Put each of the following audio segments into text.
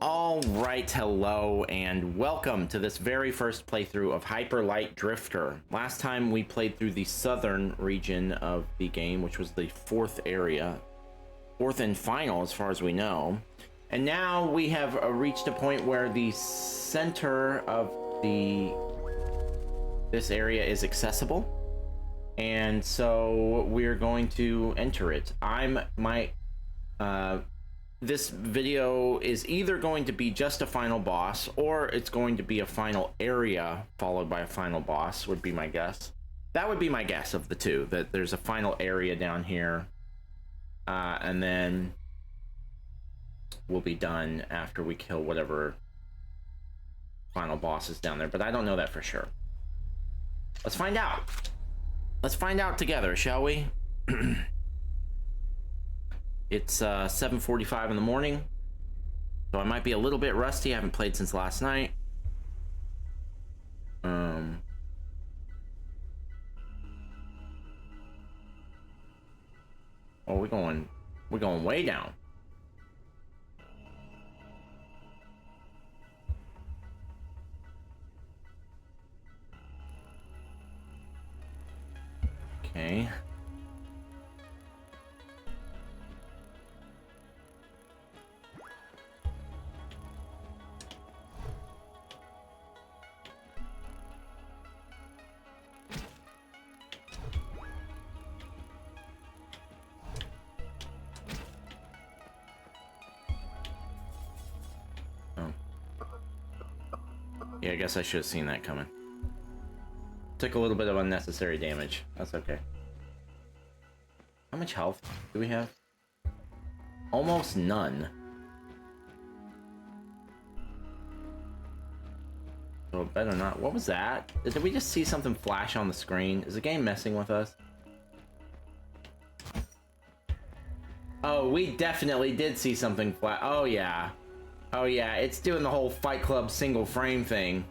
Alright, hello, and welcome to this very first playthrough of Hyper Light Drifter. Last time we played through the southern region of the game, which was the fourth area. Fourth and final, as far as we know. And now we have reached a point where the center of this area is accessible. And so we're going to enter it. This video is either going to be just a final boss, or it's going to be a final area followed by a final boss, would be my guess. That would be my guess of the two, that there's a final area down here, and then we'll be done after we kill whatever final boss is down there, but I don't know that for sure. Let's find out. Let's find out together, shall we? It's 7:45 in the morning, so I might be a little bit rusty. I haven't played since last night. Oh, we're going way down. Okay. Yeah, I guess I should have seen that coming. Took a little bit of unnecessary damage. That's okay. How much health do we have? Almost none. So it better not. What was that? Did we just see something flash on the screen? Is the game messing with us? Oh, we definitely did see something flash. Oh, yeah. Oh yeah, it's doing the whole Fight Club single frame thing.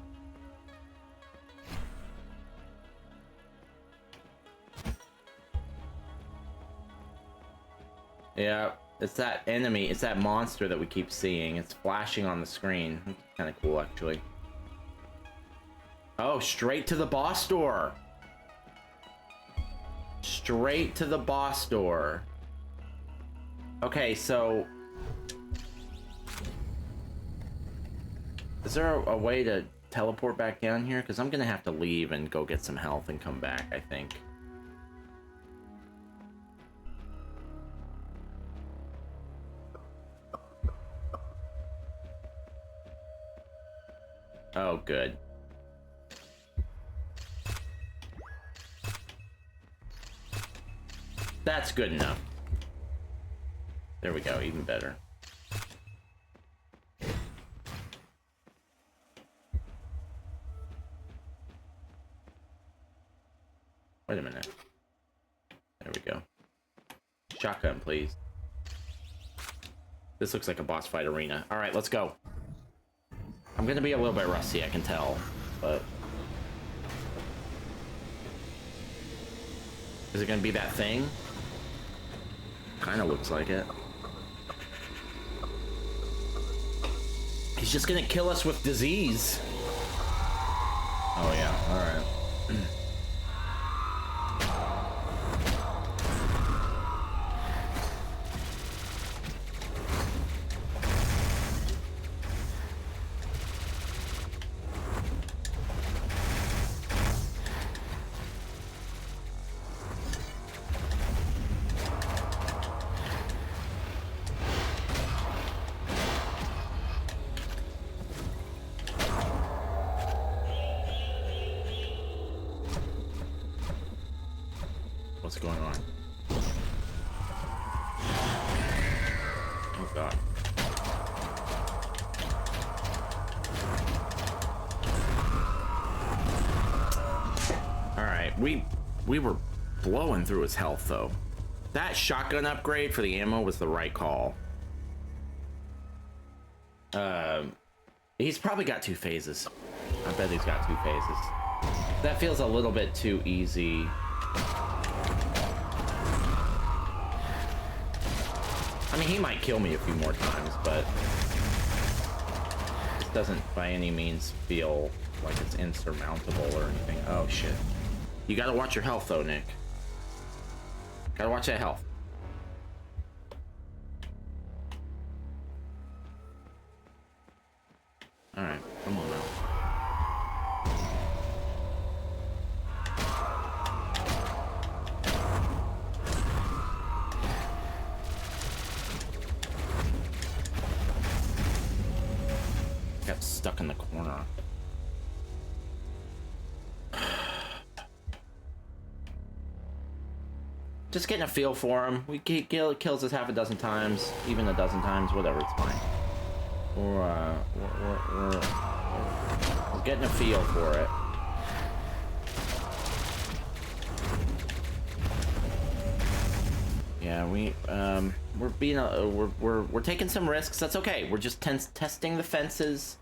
Yeah, it's that enemy, it's that monster that we keep seeing. It's flashing on the screen. Kind of cool, actually. Oh, straight to the boss door. Straight to the boss door. Okay, so... is there a way to teleport back down here? Because I'm going to have to leave and go get some health and come back, I think. Oh, good. That's good enough. There we go, even better. Wait a minute. There we go. Shotgun, please. This looks like a boss fight arena. Alright, let's go. I'm gonna be a little bit rusty, I can tell, but... is it gonna be that thing? Kinda looks like it. He's just gonna kill us with disease. Oh yeah, alright. What's going on? Oh god. Alright, we were blowing through his health though. That shotgun upgrade for the ammo was the right call. He's probably got 2 phases. I bet he's got 2 phases. That feels a little bit too easy. I mean, he might kill me a few more times, but doesn't by any means feel like it's insurmountable or anything. Oh shit. You gotta watch your health though, Nick. Gotta watch that health. Alright, come on now. Got stuck in the corner. Just getting a feel for him. We kills us half a dozen times, even a dozen times, whatever, it's fine. We're getting a feel for it. Yeah, we're being we're taking some risks. That's okay. We're just testing the fences,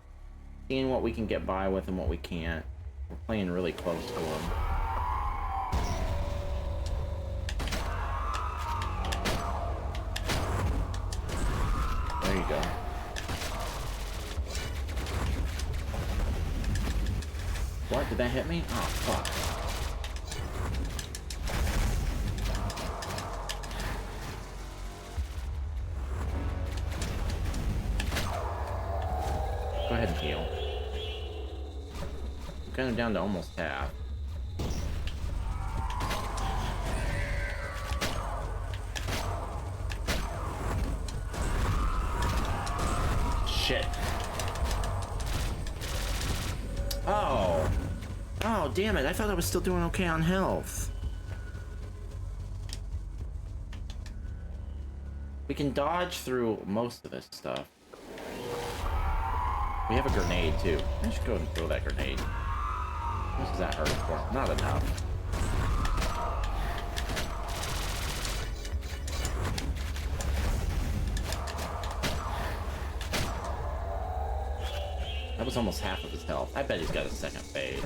seeing what we can get by with and what we can't. We're playing really close to them. There you go. What? Did that hit me? Oh, fuck. Go ahead and heal. I'm kind of down to almost half. Shit. Oh. Oh, damn it. I thought I was still doing okay on health. We can dodge through most of this stuff. We have a grenade, too. I should go and throw that grenade. How much does that hurt for? Not enough. That was almost half of his health. I bet he's got a second phase.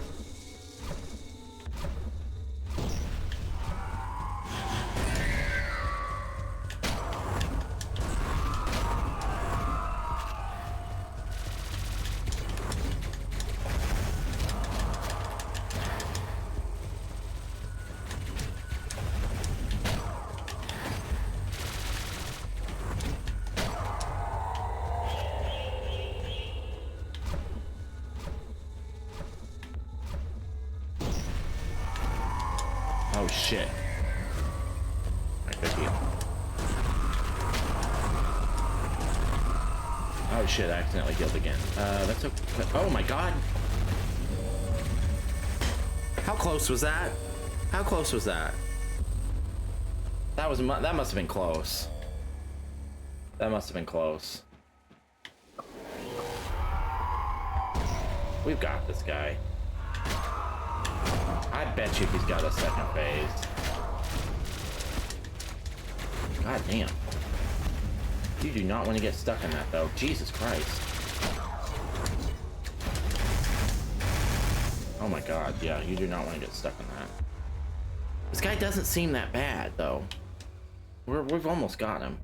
Oh shit. Alright, good deal. Oh shit, I accidentally healed again. That's okay. Oh my god. How close was that? How close was that? That must have been close. That must have been close. We've got this guy. I bet you he's got a second phase. God damn. You do not want to get stuck in that, though. Jesus Christ. Oh my god, yeah, you do not want to get stuck in that. This guy doesn't seem that bad, though. We've almost got him.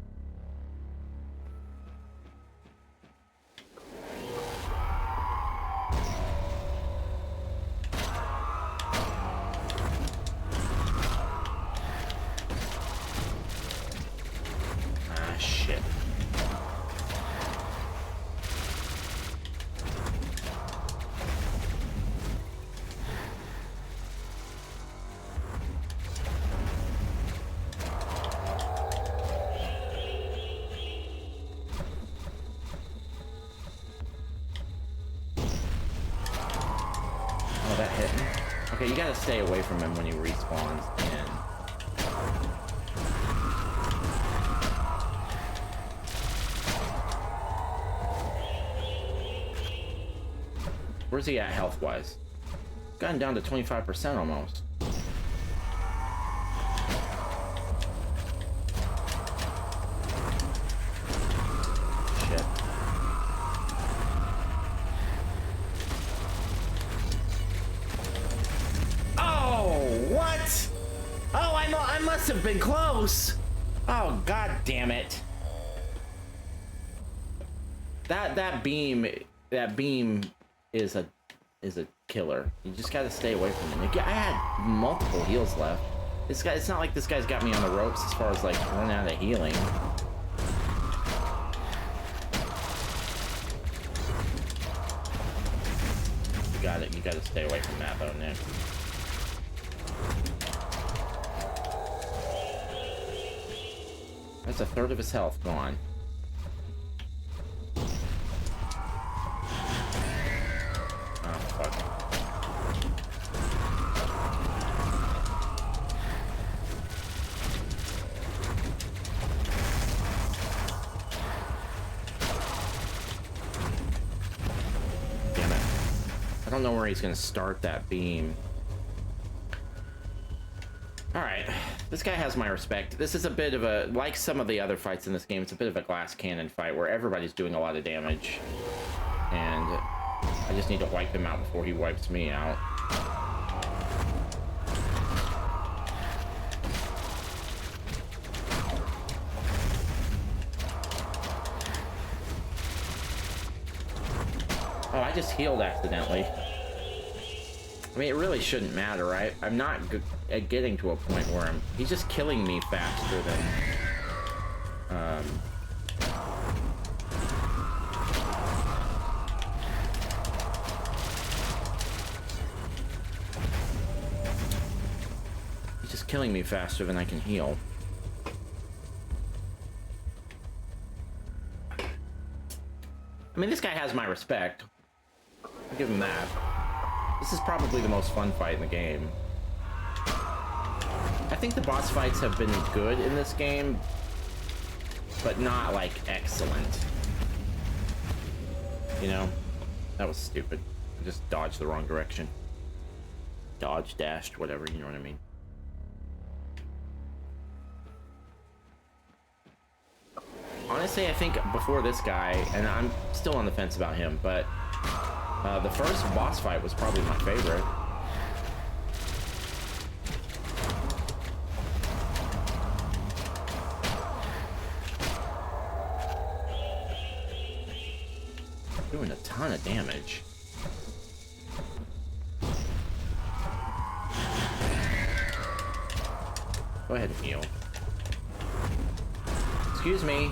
That hit me. Okay, you gotta stay away from him when he respawns in. Where's he at health-wise? Gotten down to 25% almost. Shit. I must have been close. Oh, god damn it. That beam that beam is a killer. You just gotta stay away from him. I had multiple heals left. This guy, it's not like this guy's got me on the ropes as far as like running out of healing. You gotta stay away from that though, Nick. That's a third of his health gone. Oh, fuck. Damn it. I don't know where he's gonna start that beam. Alright, this guy has my respect. This is a bit of a, like some of the other fights in this game, it's a bit of a glass cannon fight where everybody's doing a lot of damage. And I just need to wipe him out before he wipes me out. Oh, I just healed accidentally. I mean, it really shouldn't matter, right? I'm not getting to a point where he's just killing me faster than... He's just killing me faster than I can heal. I mean, this guy has my respect. I'll give him that. This is probably the most fun fight in the game. I think the boss fights have been good in this game, but not, like, excellent. You know? That was stupid. I just dodged the wrong direction. Dodge, dashed, whatever, you know what I mean. Honestly, I think before this guy, and I'm still on the fence about him, but the first boss fight was probably my favorite. Doing a ton of damage. Go ahead and heal. Excuse me.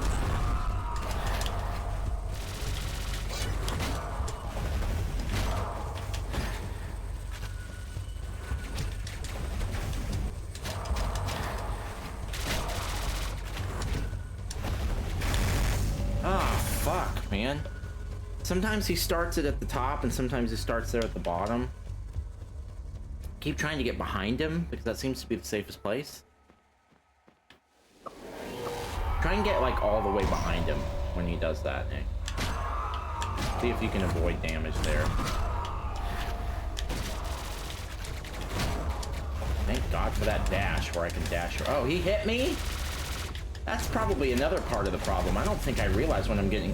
Man, sometimes he starts it at the top and sometimes he starts there at the bottom. Keep trying to get behind him because that seems to be the safest place. Try and get like all the way behind him when he does that, Nick. See if you can avoid damage there. Thank God for that dash where I can dash. Oh, he hit me? That's probably another part of the problem. I don't think I realize when I'm getting...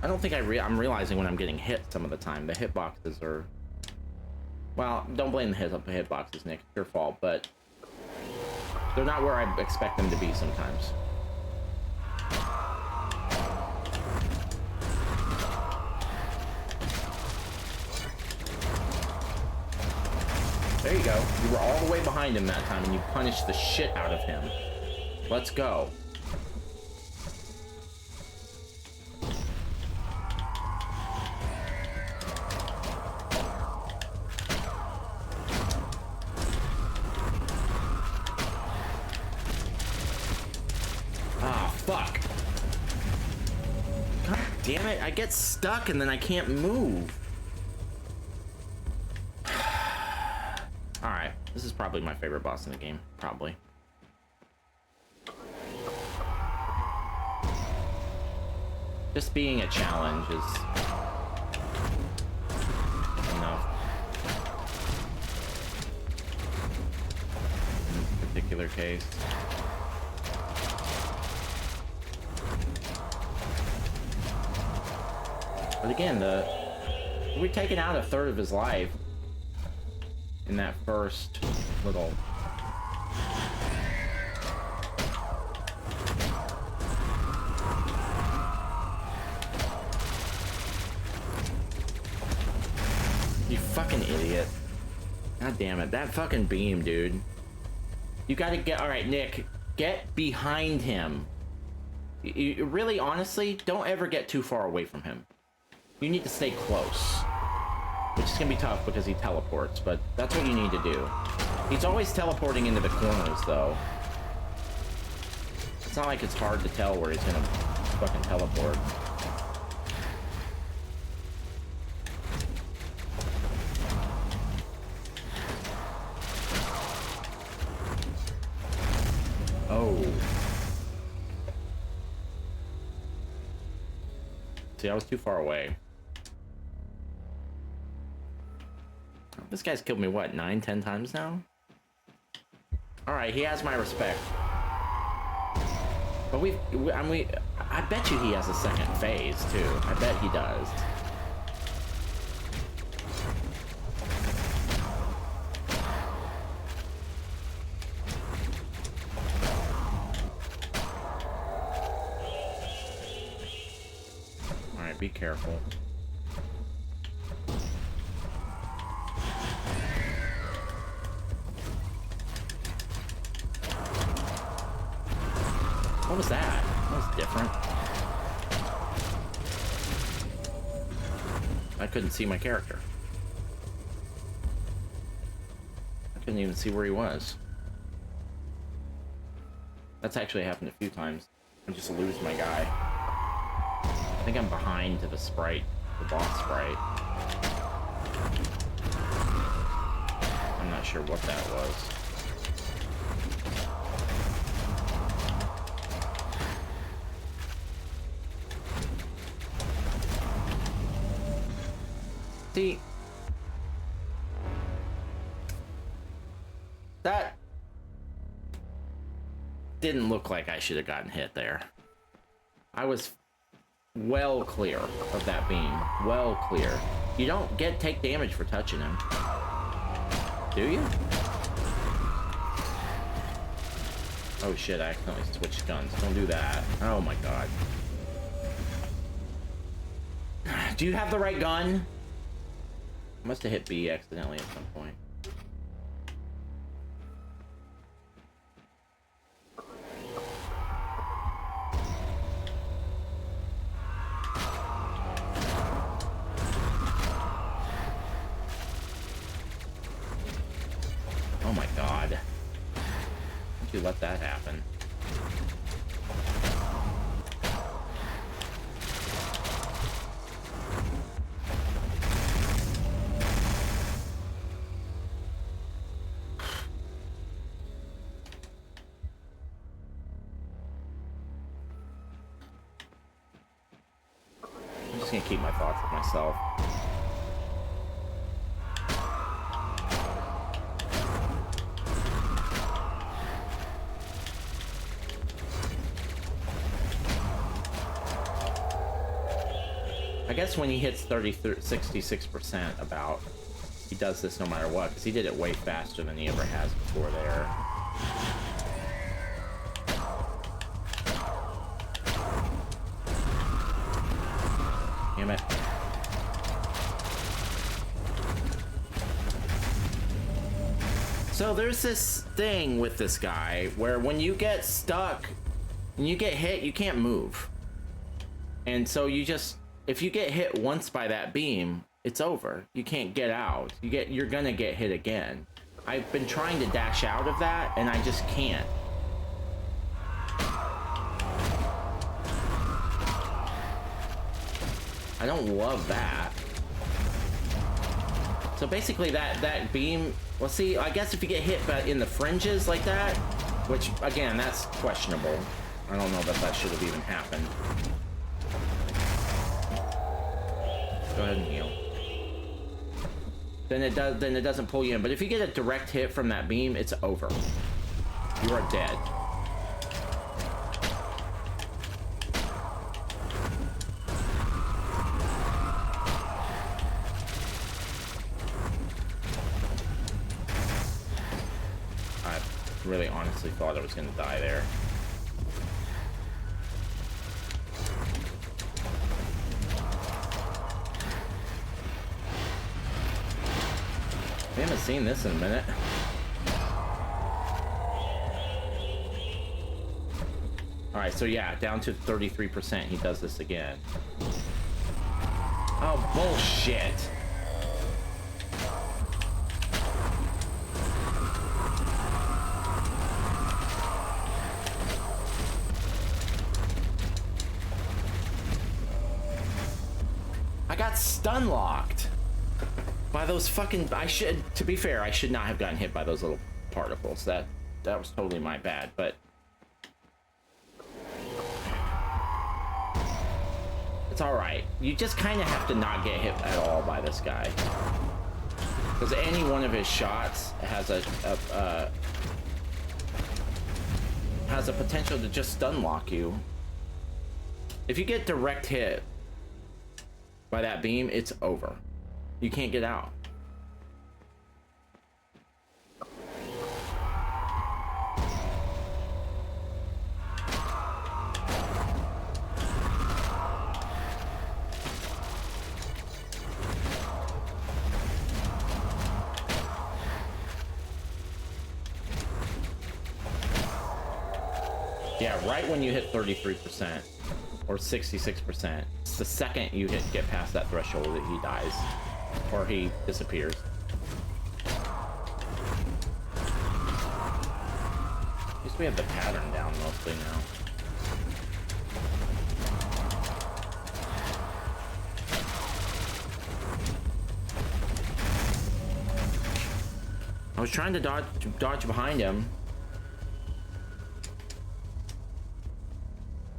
I'm realizing when I'm getting hit some of the time. The hitboxes are... Well, don't blame the hitboxes, Nick. It's your fault, but... they're not where I expect them to be sometimes. There you go. You were all the way behind him that time, and you punished the shit out of him. Let's go. Fuck. God damn it, I get stuck and then I can't move. Alright, this is probably my favorite boss in the game. Probably. Just being a challenge is enough. In this particular case. But again, we're taking out a third of his life in that first little... God damn it. That fucking beam, dude. You gotta get... Alright, Nick. Get behind him. You really, honestly, don't ever get too far away from him. You need to stay close. Which is gonna be tough because he teleports, but that's what you need to do. He's always teleporting into the corners, though. It's not like it's hard to tell where he's gonna fucking teleport. Oh. See, I was too far away. This guy's killed me, what, 9, 10 times now? Alright, he has my respect. But I bet you he has a second phase, too. I bet he does. Alright, be careful. What was that? That was different. I couldn't see my character. I couldn't even see where he was. That's actually happened a few times. I just lose my guy. I think I'm behind to the sprite, the boss sprite. I'm not sure what that was. See, that didn't look like I should have gotten hit there. I was well clear of that beam. Well clear. You don't take damage for touching him. Do you? Oh shit, I accidentally switched guns. Don't do that. Oh my god. Do you have the right gun? I must have hit B accidentally at some point. Oh my god. Don't you let that happen. I'm just gonna keep my thoughts to myself. I guess when he hits 66% about, he does this no matter what, because he did it way faster than he ever has before there. Damn it. So there's this thing with this guy where when you get stuck and you get hit, you can't move. And so you just, if you get hit once by that beam, it's over. You can't get out. You're gonna get hit again. I've been trying to dash out of that and I just can't. I don't love that. So basically that beam, well see, I guess if you get hit in the fringes like that, which again, that's questionable. I don't know that should have even happened. Go ahead and heal. Then it doesn't pull you in. But if you get a direct hit from that beam, it's over. You are dead. I really honestly thought I was gonna die there. We haven't seen this in a minute. Alright, so yeah, down to 33%. He does this again. Oh, bullshit. I got stun locked by those fucking... to be fair, I should not have gotten hit by those little particles. That was totally my bad, but... It's alright. You just kind of have to not get hit at all by this guy. Because any one of his shots has a potential to just stun lock you. If you get direct hit by that beam, it's over. You can't get out. Yeah, right when you hit 33% or 66%, it's the second you get past that threshold that he dies or he disappears. At least we have the pattern down mostly now. I was trying to dodge behind him.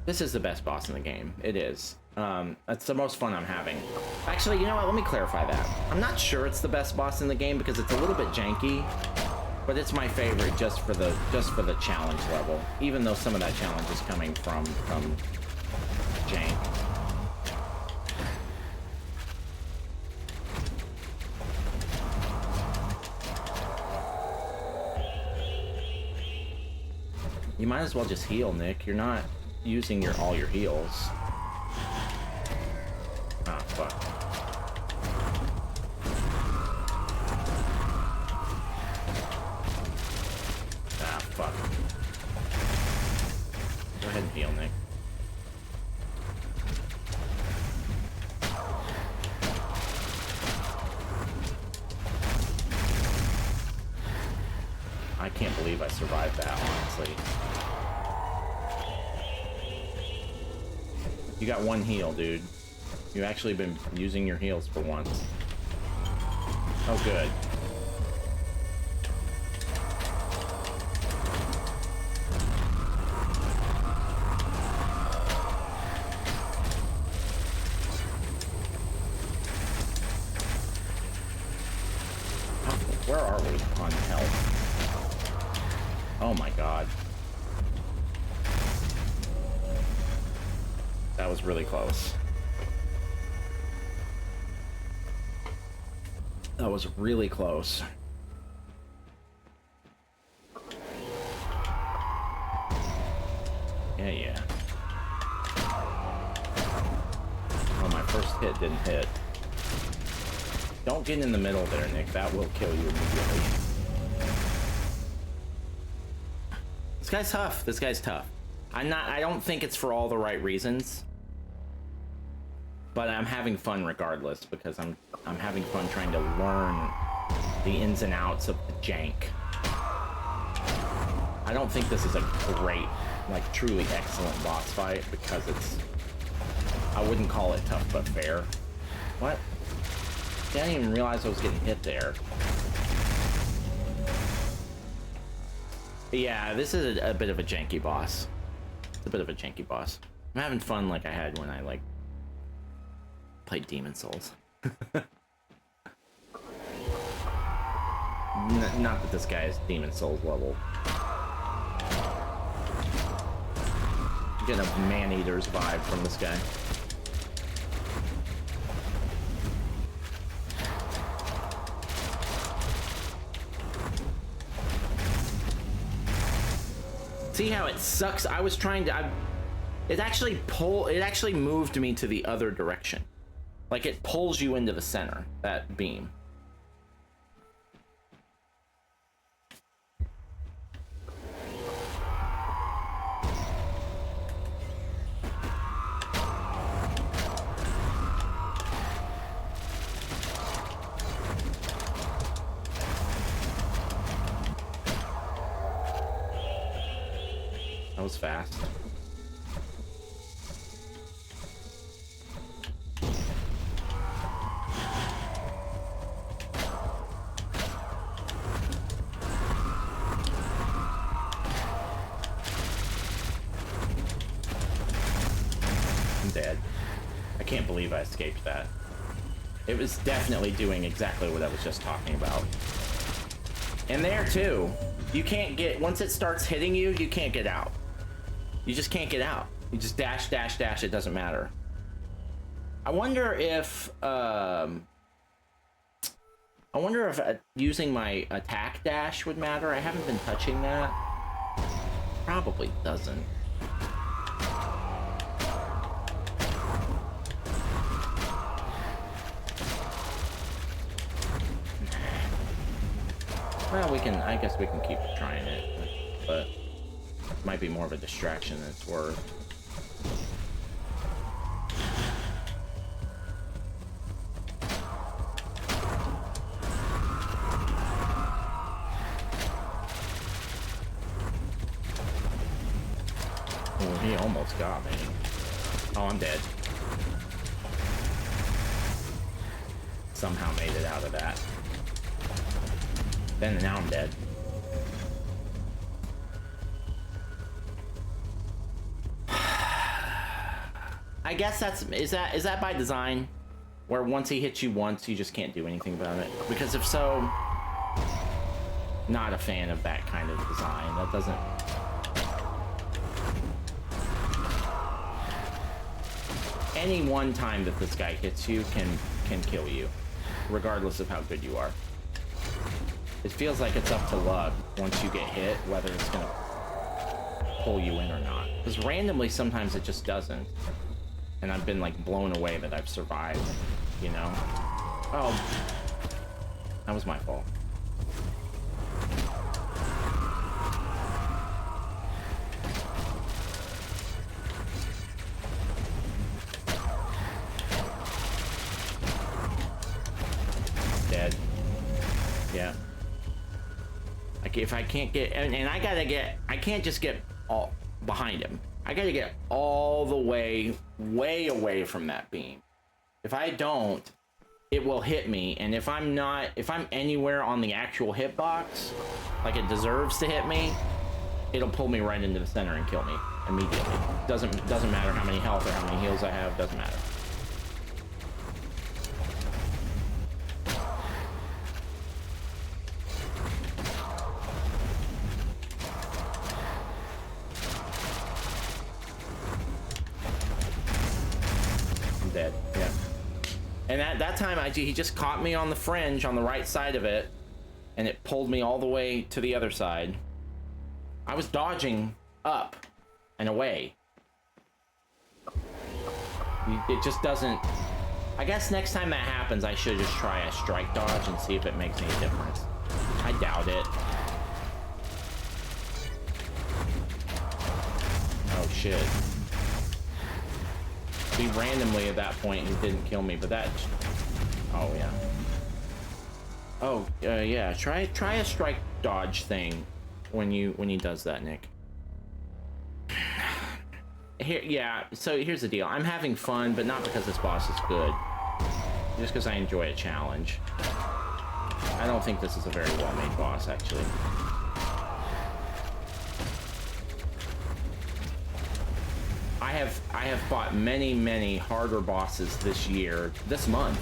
This is the best boss in the game. It is. That's the most fun I'm having. Actually, you know what? Let me clarify that. I'm not sure it's the best boss in the game because it's a little bit janky, but it's my favorite just for the challenge level. Even though some of that challenge is coming from jank. You might as well just heal, Nick. You're not using all your heals. Ah, fuck. Ah, fuck. Go ahead and heal, Nick. I can't believe I survived that, honestly. You got one heal, dude. You've actually been using your heals for once. Oh, good. Where are we on health? Oh my god. That was really close. That was really close. Yeah. Oh, my first hit didn't hit. Don't get in the middle there, Nick. That will kill you immediately. This guy's tough. This guy's tough. I don't think it's for all the right reasons. But I'm having fun regardless, because I'm having fun trying to learn the ins and outs of the jank. I don't think this is a great, like, truly excellent boss fight, because I wouldn't call it tough but fair. What? I didn't even realize I was getting hit there. But yeah, this is a bit of a janky boss. It's a bit of a janky boss. I'm having fun like I had when I, like, played Demon Souls. Not that this guy is Demon Souls level. I'm getting a Man-Eater's vibe from this guy. See how it sucks? I was trying to... It actually moved me to the other direction. Like, it pulls you into the center, that beam. was fast. I'm dead. I can't believe I escaped that. It was definitely doing exactly what I was just talking about. And there too, you can't get, once it starts hitting you, you can't get out. You just can't get out. You just dash, dash, dash, it doesn't matter. I wonder if using my attack dash would matter. I haven't been touching that. Probably doesn't. Well, we can, I guess we can keep trying it, but it might be more of a distraction than it's worth. Oh, he almost got me. Oh, I'm dead. Somehow made it out of that. Then now I'm dead. I guess that's, is that by design? Where once he hits you once, you just can't do anything about it? Because if so, not a fan of that kind of design. That doesn't... Any one time that this guy hits you can kill you, regardless of how good you are. It feels like it's up to luck once you get hit, whether it's gonna pull you in or not. Because randomly, sometimes it just doesn't. And I've been like blown away that I've survived, you know? Oh, that was my fault. Dead. Yeah. If I can't get, and I gotta get, I can't just get all behind him. I gotta get all the way away from that beam. If I don't, it will hit me. And if I'm anywhere on the actual hitbox, like it deserves to hit me, it'll pull me right into the center and kill me immediately. Doesn't matter how many health or how many heals I have, doesn't matter. Dead. Yeah. And that time he just caught me on the fringe on the right side of it, and it pulled me all the way to the other side. I was dodging up and away. It just doesn't... I guess next time that happens, I should just try a strike dodge and see if it makes any difference. I doubt it. Oh shit. He randomly at that point he didn't kill me, but that... Oh yeah. Oh yeah. Try a strike dodge thing when he does that, Nick. Here, yeah. So here's the deal. I'm having fun, but not because this boss is good. Just because I enjoy a challenge. I don't think this is a very well-made boss, actually. I have fought many harder bosses this month,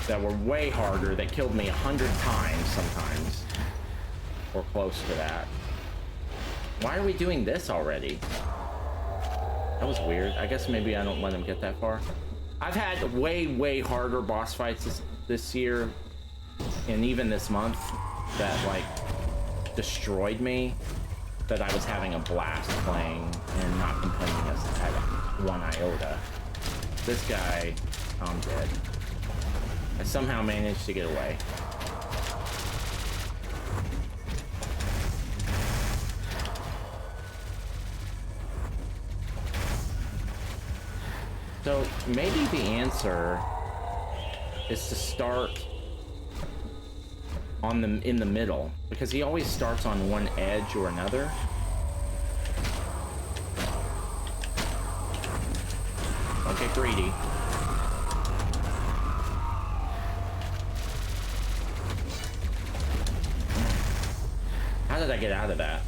that were way harder, that killed me 100 times sometimes, or close to that. Why are we doing this already? That was weird. I guess maybe I don't let him get that far. I've had way harder boss fights this year, and even this month, that like destroyed me. That I was having a blast playing and not complaining at one iota. This guy, I'm dead. I somehow managed to get away. So maybe the answer is to start in the middle, because he always starts on one edge or another. Don't get greedy. How did I get out of that?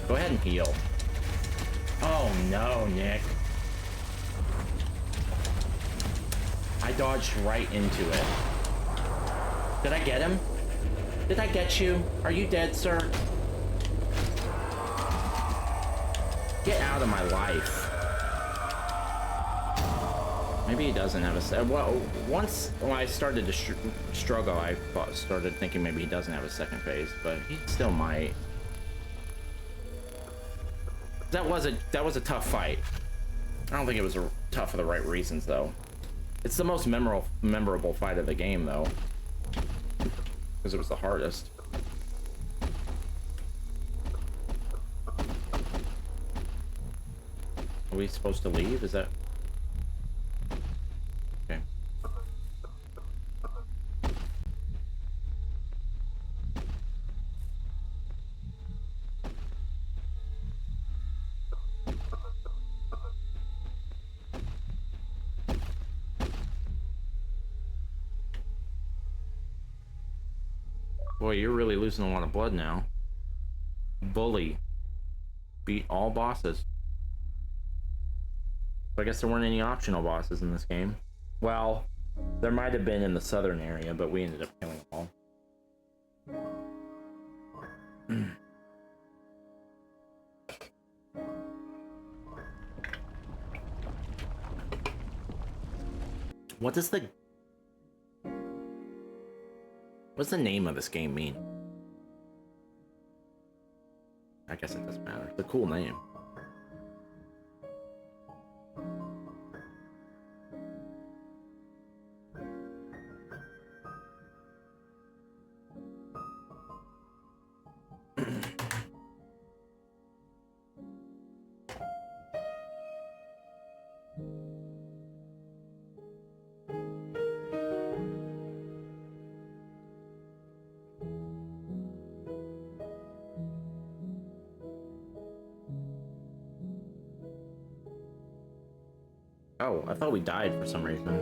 Go ahead and heal. Oh no, Nick. I dodged right into it. Did I get him? Did I get you? Are you dead, sir? Get out of my life. Maybe he doesn't have a... Well, once when I started to struggle, I started thinking maybe he doesn't have a second phase, but he still might. That was a tough fight. I don't think it was tough for the right reasons, though. It's the most memorable fight of the game, though, because it was the hardest. Are we supposed to leave? Is that... Okay. Boy, you're really losing a lot of blood now. Bully. Beat all bosses. I guess there weren't any optional bosses in this game. Well, there might have been in the southern area, but we ended up killing them all. What's the name of this game mean? I guess it doesn't matter. It's a cool name. Oh, I thought we died for some reason.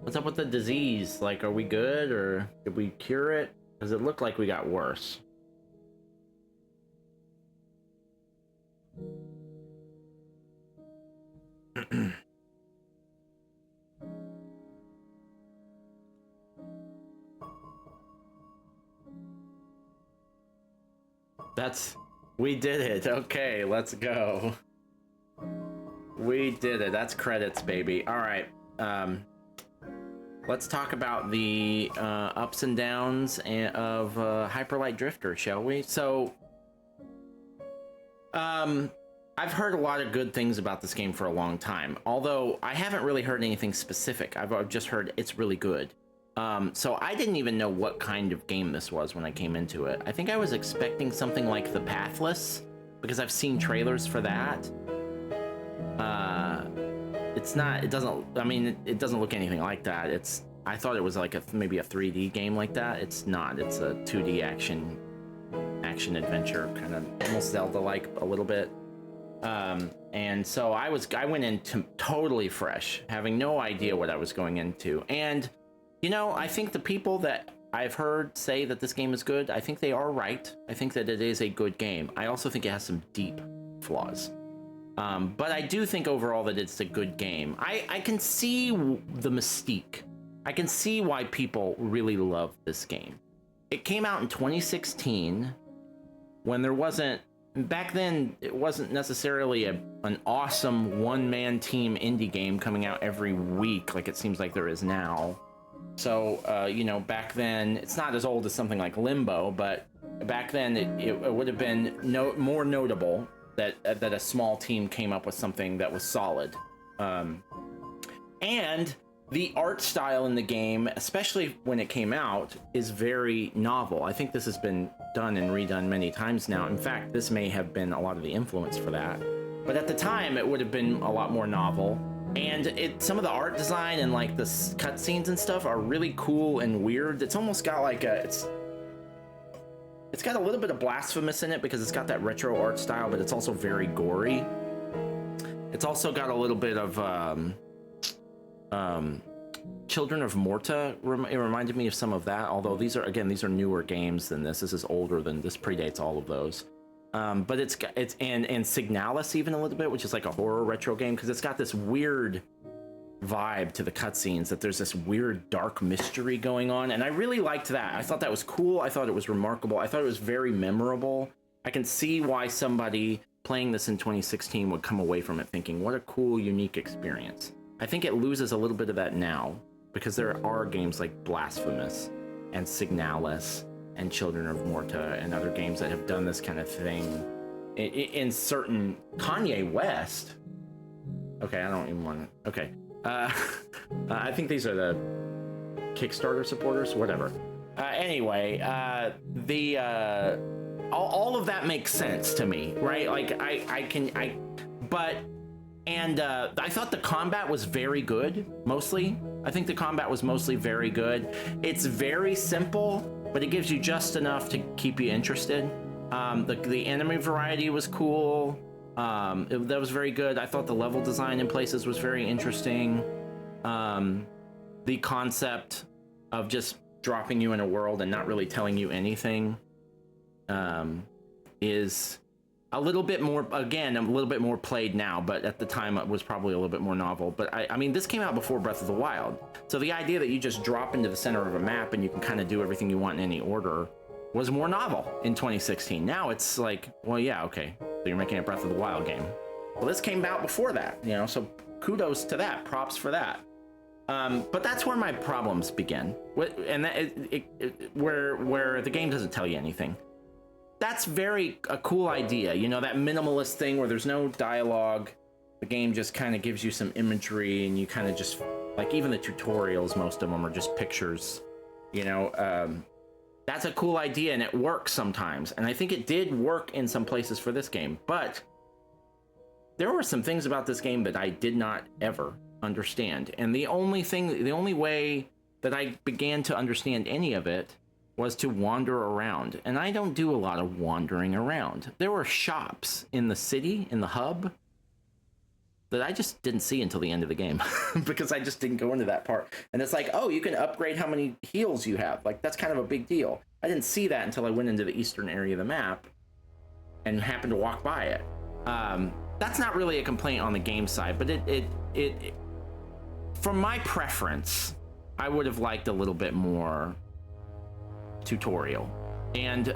What's up with the disease? Like, are we good, or did we cure it? Because it looked like we got worse. We did it. Okay, let's go. We did it. That's credits, baby. All right. Let's talk about the ups and downs of Hyper Light Drifter, shall we? So, I've heard a lot of good things about this game for a long time, although I haven't really heard anything specific. I've just heard it's really good. So I didn't even know what kind of game this was when I came into it. I think I was expecting something like The Pathless, because I've seen trailers for that. It's not, it doesn't, I mean, it doesn't look anything like that. I thought it was like maybe a 3D game like that. It's not. It's a 2D action adventure, kind of almost Zelda-like a little bit. And so I went in totally fresh, having no idea what I was going into. And, you know, I think the people that I've heard say that this game is good, I think they are right. I think that it is a good game. I also think it has some deep flaws. But I do think overall that it's a good game. I can see the mystique. I can see why people really love this game. It came out in 2016 when there wasn't, back then, it wasn't necessarily an awesome one-man team indie game coming out every week like it seems like there is now. So, you know, back then, it's not as old as something like Limbo, but back then it would have been more notable that a small team came up with something that was solid. And the art style in the game, especially when it came out, is very novel. I think this has been done and redone many times now. In fact, this may have been a lot of the influence for that. But at the time, it would have been a lot more novel. And some of the art design and like the cutscenes and stuff are really cool and weird. It's almost got like it's got a little bit of blasphemous in it because it's got that retro art style, but it's also very gory. It's also got a little bit of Children of Morta. It reminded me of some of that, although these are newer games than this. This is older than this, predates all of those. But it's and Signalis even a little bit, which is like a horror retro game, because it's got this weird vibe to the cutscenes, that there's this weird dark mystery going on, and I really liked that. I thought that was cool. I thought it was remarkable. I thought it was very memorable. I can see why somebody playing this in 2016 would come away from it thinking, what a cool, unique experience. I think it loses a little bit of that now, because there are games like Blasphemous and Signalis and Children of Morta and other games that have done this kind of thing in certain... Kanye West? Okay, I don't even want to... Okay. I think these are the Kickstarter supporters, whatever. Anyway, all of that makes sense to me, right? Like, I thought the combat was very good, mostly. I think the combat was mostly very good. It's very simple, but it gives you just enough to keep you interested. The enemy variety was cool. That was very good. I thought the level design in places was very interesting. The concept of just dropping you in a world and not really telling you anything is a little bit more, again, a little bit more played now, but at the time it was probably a little bit more novel. But I mean, this came out before Breath of the Wild. So the idea that you just drop into the center of a map and you can kind of do everything you want in any order was more novel in 2016. Now it's like, well, yeah, okay, so you're making a Breath of the Wild game. Well, this came out before that, you know, so kudos to that, props for that. But that's where my problems begin, and where the game doesn't tell you anything. That's a cool idea, you know, that minimalist thing where there's no dialogue. The game just kind of gives you some imagery, and you kind of just, like, even the tutorials, most of them are just pictures, you know. That's a cool idea, and it works sometimes, and I think it did work in some places for this game, but there were some things about this game that I did not ever understand, and the only way that I began to understand any of it was to wander around, and I don't do a lot of wandering around. There were shops in the city, in the hub, that I just didn't see until the end of the game because I just didn't go into that part. And it's like, oh, you can upgrade how many heals you have. Like, that's kind of a big deal. I didn't see that until I went into the eastern area of the map and happened to walk by it. That's not really a complaint on the game side, but it from my preference, I would have liked a little bit more tutorial. And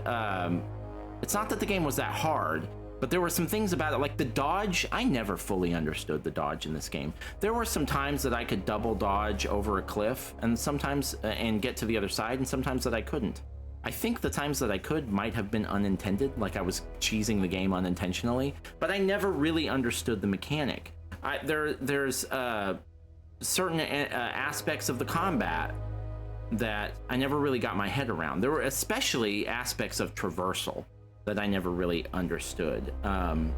it's not that the game was that hard, but there were some things about it, like the dodge. I never fully understood the dodge in this game. There were some times that I could double dodge over a cliff, and sometimes and get to the other side, and sometimes that I couldn't. I think the times that I could might have been unintended, like I was cheesing the game unintentionally, but I never really understood the mechanic. There's certain aspects of the combat that I never really got my head around. There were especially aspects of traversal that I never really understood. And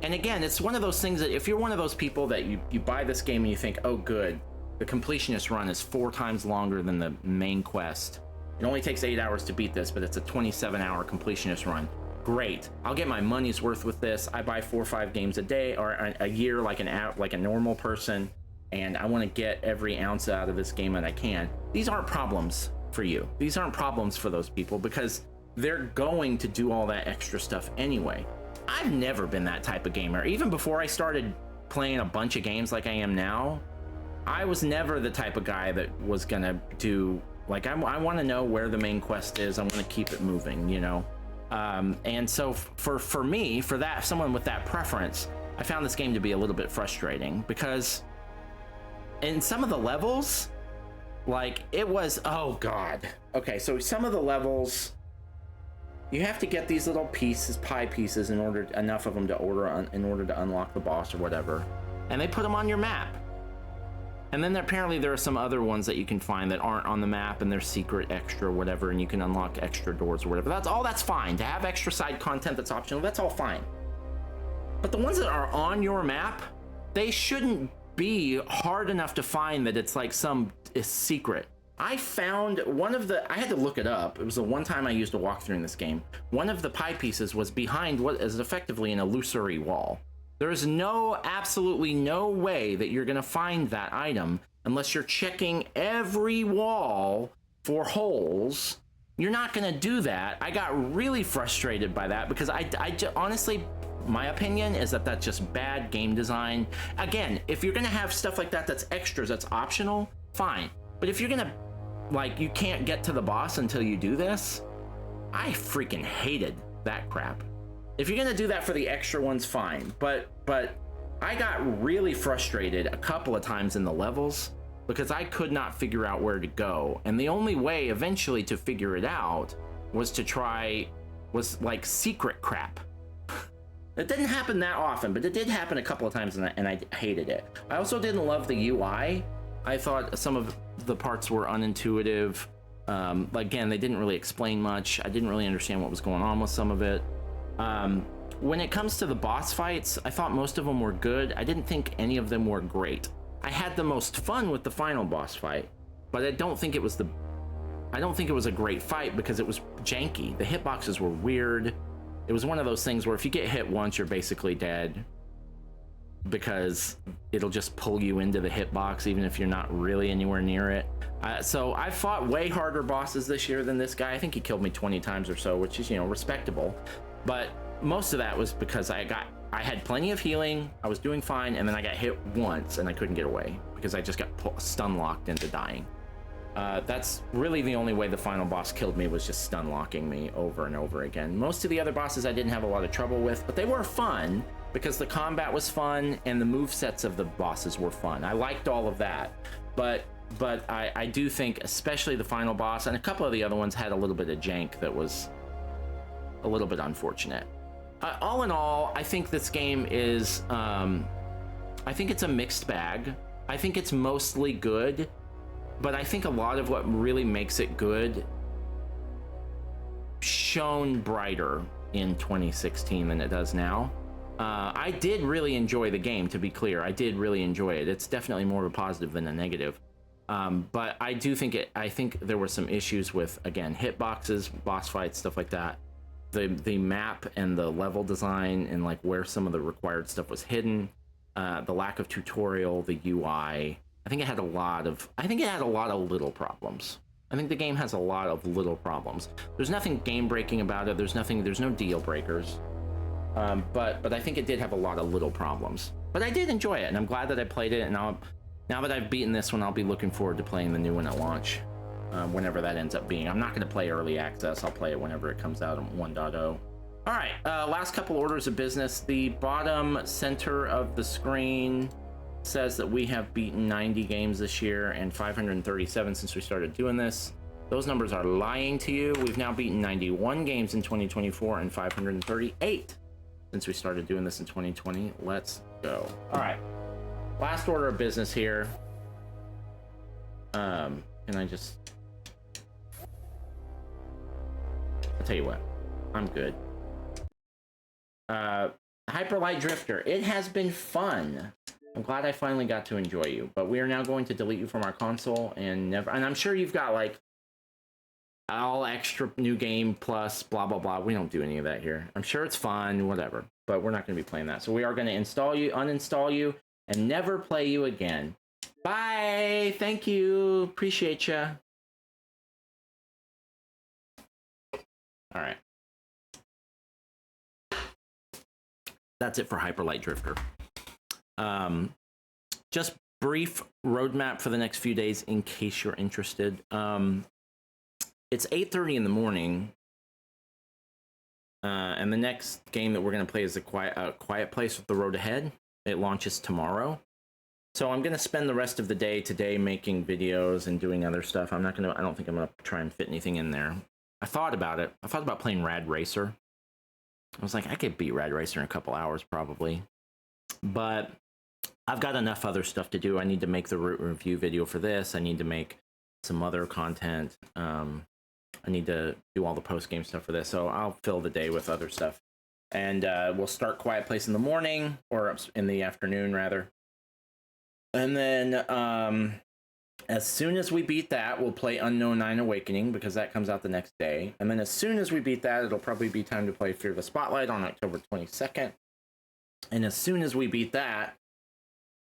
again, it's one of those things that if you're one of those people that you buy this game and you think, oh good, the completionist run is 4 times longer than the main quest. It only takes 8 hours to beat this, but it's a 27-hour completionist run. Great, I'll get my money's worth with this. I buy 4 or 5 games a day or a year like a normal person, and I want to get every ounce out of this game that I can. These aren't problems for you. These aren't problems for those people because they're going to do all that extra stuff anyway. I've never been that type of gamer. Even before I started playing a bunch of games like I am now, I was never the type of guy that was gonna do, like, I want to know where the main quest is. I want to keep it moving, you know? And so for me, for that, someone with that preference, I found this game to be a little bit frustrating because in some of the levels, like, it was, oh God. Okay, so some of the levels, you have to get these little pie pieces in order, enough of them to in order to unlock the boss or whatever. And they put them on your map. And then apparently there are some other ones that you can find that aren't on the map and they're secret, extra, whatever, and you can unlock extra doors or whatever. That's fine. To have extra side content that's optional, that's all fine. But the ones that are on your map, they shouldn't be hard enough to find that it's like some secret. I found one of the, I had to look it up. It was the one time I used a walkthrough in this game. One of the pie pieces was behind what is effectively an illusory wall. There is absolutely no way that you're gonna find that item unless you're checking every wall for holes. You're not gonna do that. I got really frustrated by that because I honestly, my opinion is that that's just bad game design. Again, if you're gonna have stuff like that that's extras, that's optional, fine. But if you're gonna, like, you can't get to the boss until you do this, I freaking hated that crap. If you're gonna do that for the extra ones, fine. But I got really frustrated a couple of times in the levels because I could not figure out where to go. And the only way eventually to figure it out was like secret crap. It didn't happen that often, but it did happen a couple of times and I hated it. I also didn't love the UI. I thought some of the parts were unintuitive. Again, they didn't really explain much. I didn't really understand what was going on with some of it. When it comes to the boss fights, I thought most of them were good. I didn't think any of them were great. I had the most fun with the final boss fight, but I don't think it was a great fight because it was janky. The hitboxes were weird. It was one of those things where if you get hit once, you're basically dead because it'll just pull you into the hitbox even if you're not really anywhere near it. So I fought way harder bosses this year than this guy. I think he killed me 20 times or so, which is, you know, respectable. But most of that was because I had plenty of healing, I was doing fine, and then I got hit once and I couldn't get away because I just got stun locked into dying. That's really the only way the final boss killed me, was just stun locking me over and over again. Most of the other bosses I didn't have a lot of trouble with, but they were fun because the combat was fun and the movesets of the bosses were fun. I liked all of that, but I do think especially the final boss and a couple of the other ones had a little bit of jank that was a little bit unfortunate. All in all, I think this game is, I think it's a mixed bag. I think it's mostly good, but I think a lot of what really makes it good shone brighter in 2016 than it does now. I did really enjoy the game, to be clear. I did really enjoy it. It's definitely more of a positive than a negative. But I do think I think there were some issues with, again, hitboxes, boss fights, stuff like that. The map and the level design and like where some of the required stuff was hidden, the lack of tutorial, the UI. I think it had a lot of little problems. I think the game has a lot of little problems. There's nothing game breaking about it. There's no deal breakers. But I think it did have a lot of little problems. But I did enjoy it, and I'm glad that I played it. And now that I've beaten this one, I'll be looking forward to playing the new one at launch. Whenever that ends up being. I'm not going to play early access. I'll play it whenever it comes out on 1.0. All right, last couple orders of business. The bottom center of the screen says that we have beaten 90 games this year and 537 since we started doing this. Those numbers are lying to you. We've now beaten 91 games in 2024 and 538 since we started doing this in 2020. Let's go. All right, last order of business here. Can I just... I'll tell you what, I'm good. Hyper Light Drifter, it has been fun. I'm glad I finally got to enjoy you, but we are now going to delete you from our console and I'm sure you've got like all extra new game plus blah blah blah. We don't do any of that here. I'm sure it's fun, whatever, but we're not going to be playing that. So we are going to install you, uninstall you, and never play you again. Bye. Thank you. Appreciate you. All right. That's it for Hyper Light Drifter. Just brief roadmap for the next few days in case you're interested. It's 8:30 in the morning. And the next game that we're going to play is a Quiet Place with the Road Ahead. It launches tomorrow. So I'm going to spend the rest of the day today making videos and doing other stuff. I don't think I'm going to try and fit anything in there. I thought about it. I thought about playing Rad Racer. I was like, I could beat Rad Racer in a couple hours probably. But I've got enough other stuff to do. I need to make the review video for this. I need to make some other content. I need to do all the post-game stuff for this. So I'll fill the day with other stuff. And we'll start Quiet Place in the morning, or in the afternoon, rather. And then as soon as we beat that, we'll play Unknown 9 Awakening, because that comes out the next day. And then as soon as we beat that, it'll probably be time to play Fear the Spotlight on October 22nd. And as soon as we beat that,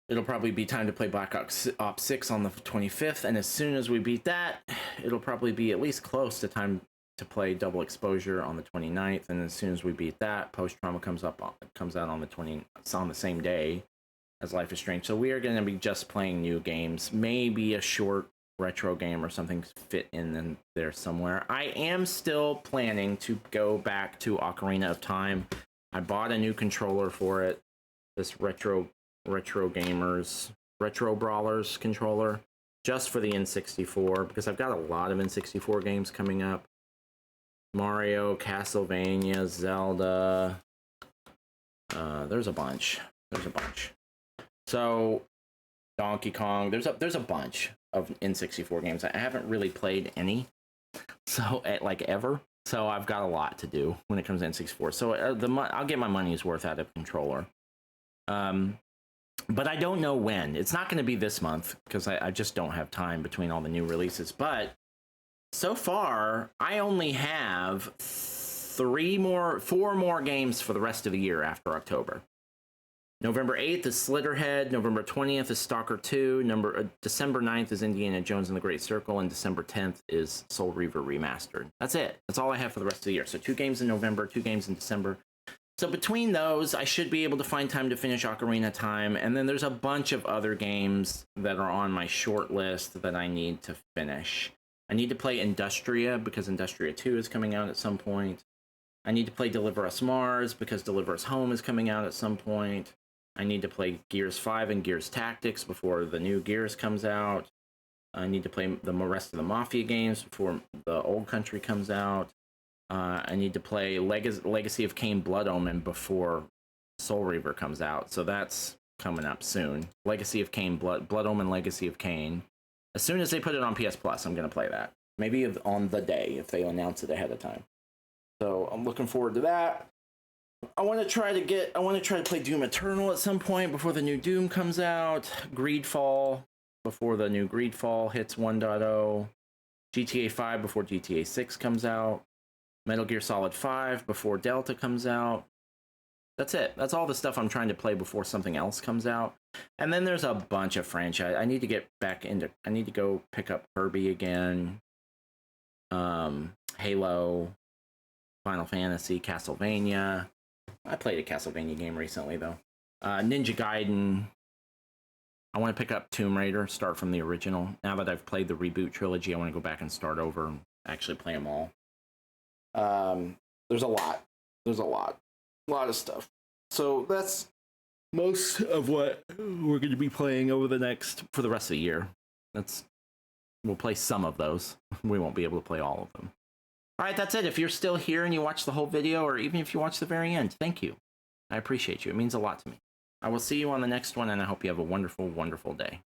it'll probably be time to play Black Ops 6 on the 25th. And as soon as we beat that, it'll probably be at least close to time to play Double Exposure on the 29th. And as soon as we beat that, Post Trauma comes out on the same day as Life is Strange. So we are going to be just playing new games, maybe a short retro game or something fit in there somewhere. I am still planning to go back to Ocarina of Time. I bought a new controller for it, this Retro Brawlers controller, just for the N64, because I've got a lot of N64 games coming up. Mario, Castlevania, Zelda, there's a bunch. So Donkey Kong, there's a bunch of N64 games. I haven't really played any, so ever. So I've got a lot to do when it comes to N64. So I'll get my money's worth out of controller. But I don't know when. It's not going to be this month, because I just don't have time between all the new releases. But so far, I only have 4 more games for the rest of the year after October. November 8th is Slitterhead. November 20th is Stalker 2. December 9th is Indiana Jones and the Great Circle. And December 10th is Soul Reaver Remastered. That's it. That's all I have for the rest of the year. So 2 games in November, 2 games in December. So between those, I should be able to find time to finish Ocarina of Time. And then there's a bunch of other games that are on my short list that I need to finish. I need to play Industria, because Industria 2 is coming out at some point. I need to play Deliver Us Mars, because Deliver Us Home is coming out at some point. I need to play Gears 5 and Gears Tactics before the new Gears comes out. I need to play the rest of the Mafia games before the Old Country comes out. I need to play Legacy of Kain Blood Omen before Soul Reaver comes out. So that's coming up soon. Legacy of Kain, Blood Omen Legacy of Kain. As soon as they put it on PS Plus, I'm going to play that. Maybe on the day, if they announce it ahead of time. So I'm looking forward to that. I want to try to play Doom Eternal at some point before the new Doom comes out. Greedfall before the new Greedfall hits 1.0. GTA 5 before GTA 6 comes out. Metal Gear Solid 5 before Delta comes out. That's it. That's all the stuff I'm trying to play before something else comes out. And then there's a bunch of franchise. I need to go pick up Kirby again. Halo, Final Fantasy, Castlevania. I played a Castlevania game recently, though. Ninja Gaiden. I want to pick up Tomb Raider, start from the original. Now that I've played the reboot trilogy, I want to go back and start over and actually play them all. There's a lot. A lot of stuff. So that's most of what we're going to be playing for the rest of the year. We'll play some of those. We won't be able to play all of them. All right, that's it. If you're still here and you watch the whole video, or even if you watch the very end, thank you. I appreciate you. It means a lot to me. I will see you on the next one, and I hope you have a wonderful, wonderful day.